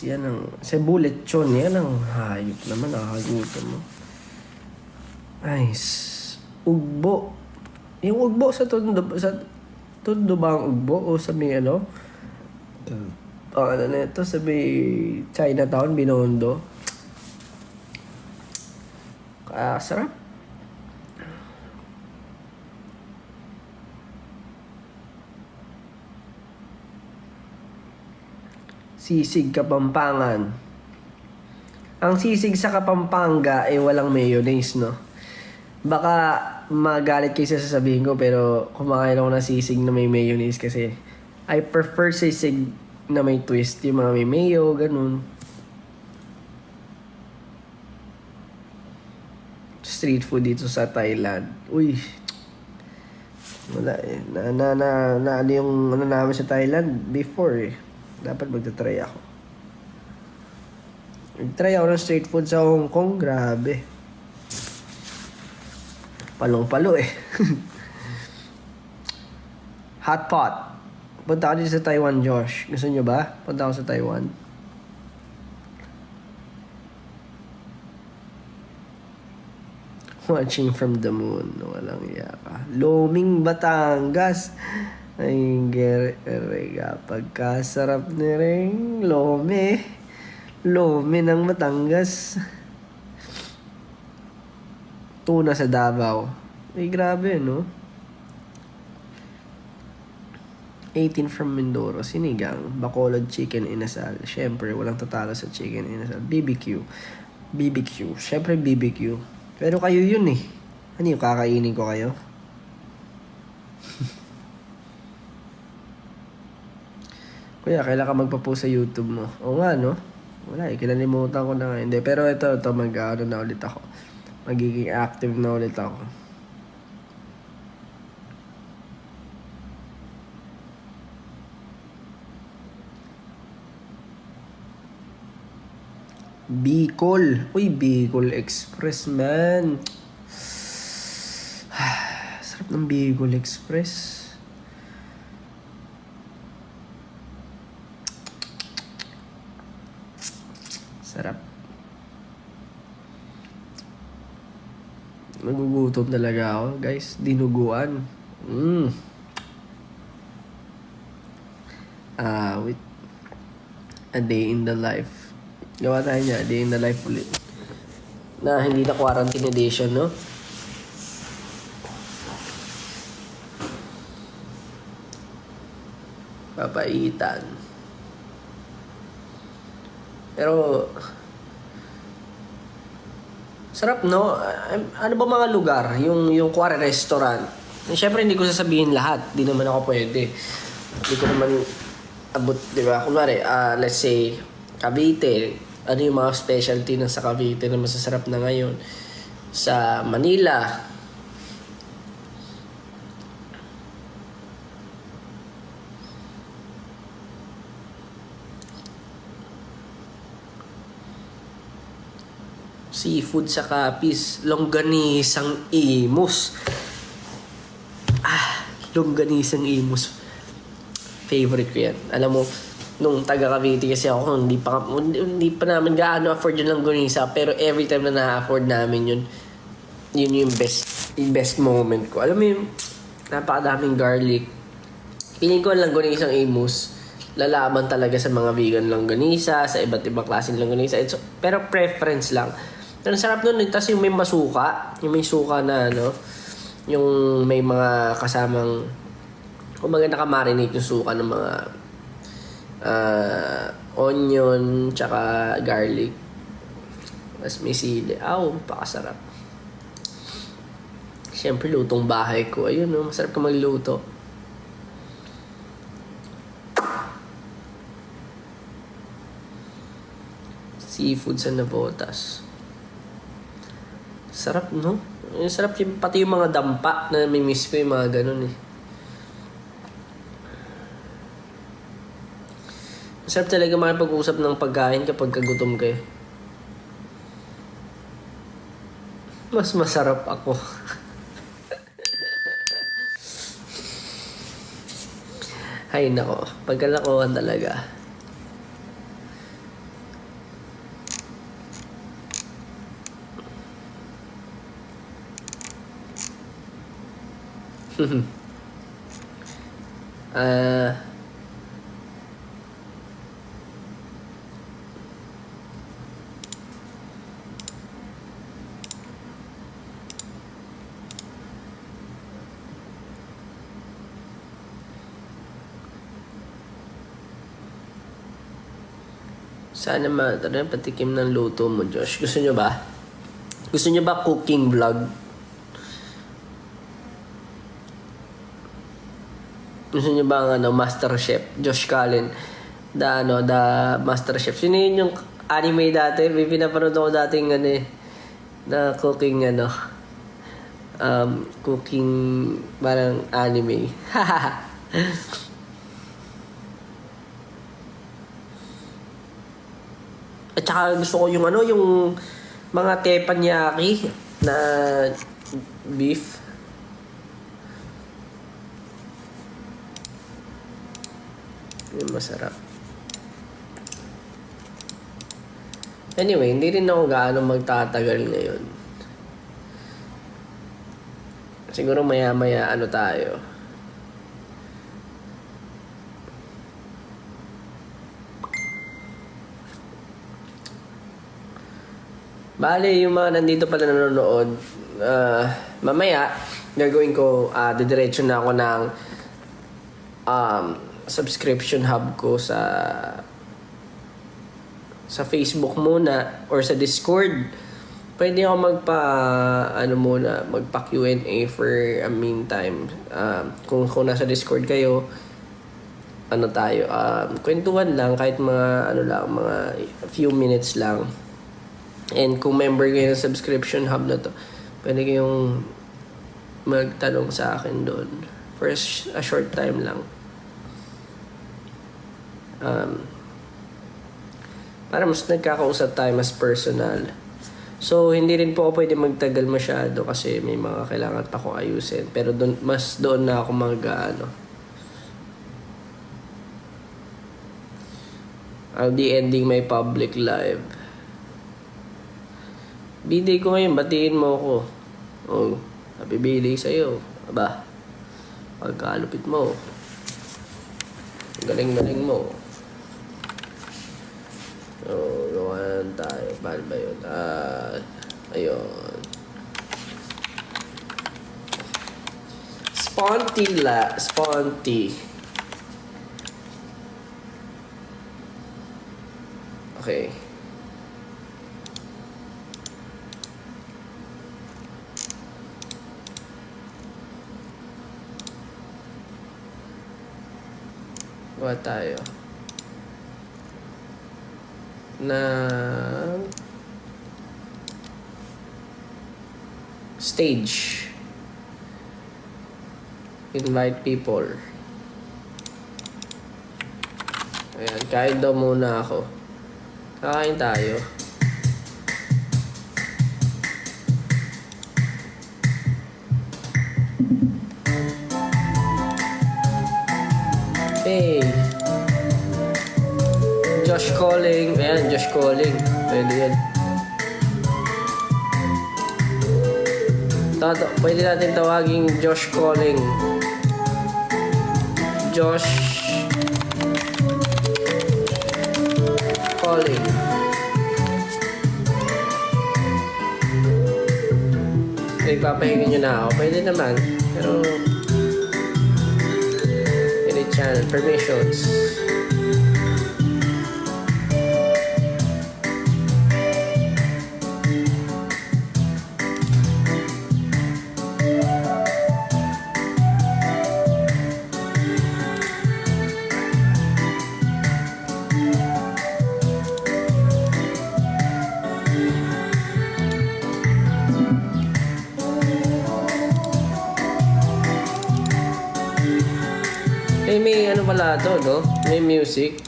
Yan ang... Cebu lechon. Yan ang hayop naman. Nakakagutom mo. Nice. Ugbo. Yung ugbo sa Tondo... Sa Tondo ba ang ugbo? O sa may ano? Ano na ito? Sa may Chinatown, Binondo. Sarap. Sisig Kapampangan. Ang sisig sa Kapampangan ay walang mayonnaise, no? Baka magalit kayo sa sasabihin ko, pero kumakain ako ng sisig na may mayonnaise kasi I prefer sisig na may twist, yung mga may mayo, ganun. Street food dito sa Thailand. Uy. Wala eh. Ano yung ano namin sa Thailand before eh. Dapat magta-try ako. Nag-try ako ng street food sa Hong Kong. Grabe. Palong-palo eh. Hot pot. Punta ako dito sa Taiwan, Josh. Gusto nyo ba? Punta ako sa Taiwan. Watching from the moon. Walang yaka. Loming Batangas. Ay, gerega. Pagkasarap ni ring lome. Lome ng Batangas. Tuna sa Davao. Ay, grabe, no? 18 from Mindoro. Sinigang. Bacolod chicken inasal. Siyempre, walang tatalo sa chicken inasal. BBQ. BBQ. Siyempre, BBQ. Pero kayo yun eh. Ano yung kakainin ko kayo? Kuya, kailan ka magpa-post sa YouTube mo? Oo nga, no? Wala eh. Kinalimutan ko na nga. Hindi. Pero ito mag-ano na ulit ako. Magiging active na ulit ako. Bicol. Uy, Bicol Express, man. Sarap ng Bicol Express. Sarap. Nagugutom talaga ako, guys. Dinuguan. Wait. A day in the life. Gawa tayo niya, a day in the life ulit. Na hindi na quarantine edition, no? Papaitan. Pero sarap, no? Ano ba mga lugar? Yung kuwari restaurant. Siyempre, hindi ko sasabihin lahat. Di naman ako pwede. Hindi ko naman abot, di ba? Kunwari, let's say, Cavite. Ano yung mga specialty na sa Cavite na masasarap na ngayon? Sa Manila. Seafood sa Capiz. Longganisang Imus. Longganisang Imus. Favorite ko yan. Alam mo, nung taga Cavite kasi ako, hindi pa namin gaano afford yung longganisa, pero every time na na-afford namin yun yung best moment ko. Alam mo yung napakadaming garlic. Piling ko ang longganisang Imus lalaban talaga sa mga vegan longganisa, sa iba't ibang klaseng longganisa. Pero preference lang. Pero sarap nun, tapos yung may masuka, yung may suka na yung may mga kasamang, kumbaga nakamarinate yung suka ng mga onion, tsaka garlic. Tapos may sili. Pakasarap. Siyempre, lutong bahay ko. Ayun, no? Masarap ka magluto. Seafood sa Navotas. Sarap, no? Sarap yung, pati yung mga dampa na may miss ko yung mga ganun eh. Masarap talaga makipag-usap ng pagkain kapag kagutom kayo. Mas masarap ako. Ay nako, pagkalakuhan talaga. Ah, sana patikim ng luto mo, Josh. Gusto nyo ba? Gusto nyo ba cooking vlog? Gusto nyo ba ang Master Chef? Josh Cullen. The Master Chef. Sino yun yung anime dati? May pinapanood ako dating na cooking cooking parang anime. At saka gusto ko yung yung mga teppanyaki na beef. Yung masarap. Anyway, hindi rin ako gaano magtatagal ngayon. Siguro maya-maya tayo. Bale, yung mga nandito pala nanonood, mamaya, gagawin ko, didiretso na ako ng subscription hub ko sa Facebook muna or sa Discord. Pwede ako magpa Q&A for a meantime. Kung nasa Discord kayo, tayo, kwentuhan lang kahit mga mga few minutes lang. And kung member kayo ng subscription hub na to, pwede kayong magtanong sa akin doon for a short time lang. Para mas nagkakausap tayo, mas personal. So, hindi rin po ako pwede magtagal masyado kasi may mga kailangan pa akong ayusin. Pero doon na ako I'll be ending my public live. B-day ko ngayon, batiin mo ako. Oh, happy B-day sa'yo. Aba, pagkalupit mo. Galing-galing mo. Oh, gawan tayo. Paano ba yun? Ayun. Sponty. Okay. Gawa tayo na stage. Invite people. Ayan, kain daw muna ako. Kakain tayo. Hey. Josh calling. Ayan, Josh calling. Pwede yan. Pwede natin tawaging Josh calling. Josh calling. Papahingin nyo na ako. Pwede naman. Pero edit channel. Permissions. May pala to, no? May music.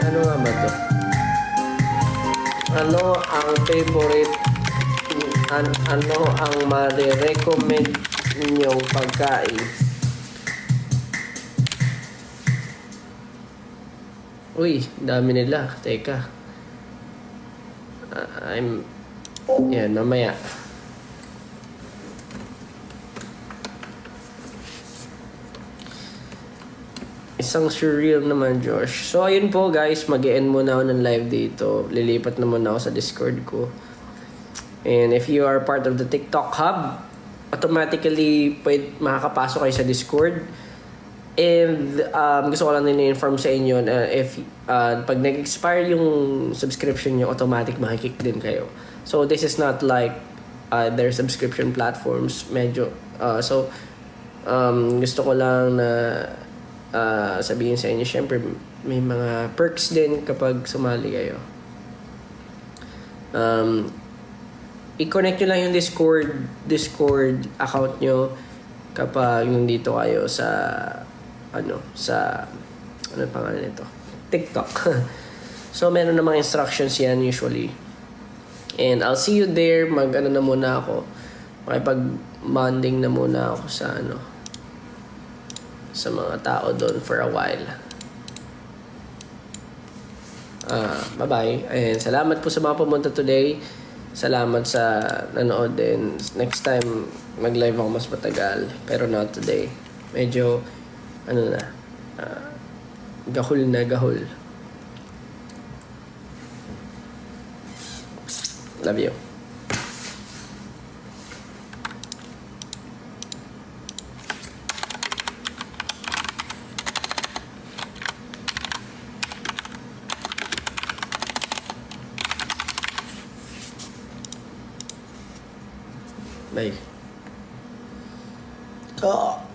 Ano nga ba to? Ano ang favorite, ano ang marirecommend ninyong pagkain? Uy, dami nila. Teka. Yan, mamaya. Isang surreal naman, Josh. So, ayun po guys, mag-end muna ako ng live dito. Lilipat na muna ako sa Discord ko. And if you are part of the TikTok Hub, automatically makakapasok kayo sa Discord. And gusto ko lang din i-inform sa inyo na if pag nag-expire yung subscription nyo, automatic makikick din kayo. So, this is not like their subscription platforms. Medyo, gusto ko lang na sabihin sa inyo, syempre may mga perks din kapag sumali kayo. I-connect nyo lang yung Discord account nyo kapag nandito kayo sa ano pangalan nito? TikTok. So meron namang instructions yan usually. And I'll see you there. Mag-ano na muna ako. Makipag-bonding na muna ako sa mga tao doon for a while. Bye-bye. And salamat po sa mga pumunta today. Salamat sa nanood din. Next time, mag-live ako mas matagal. Pero not today. Medyo, gahul na gahul. Love you. Bye. Oh.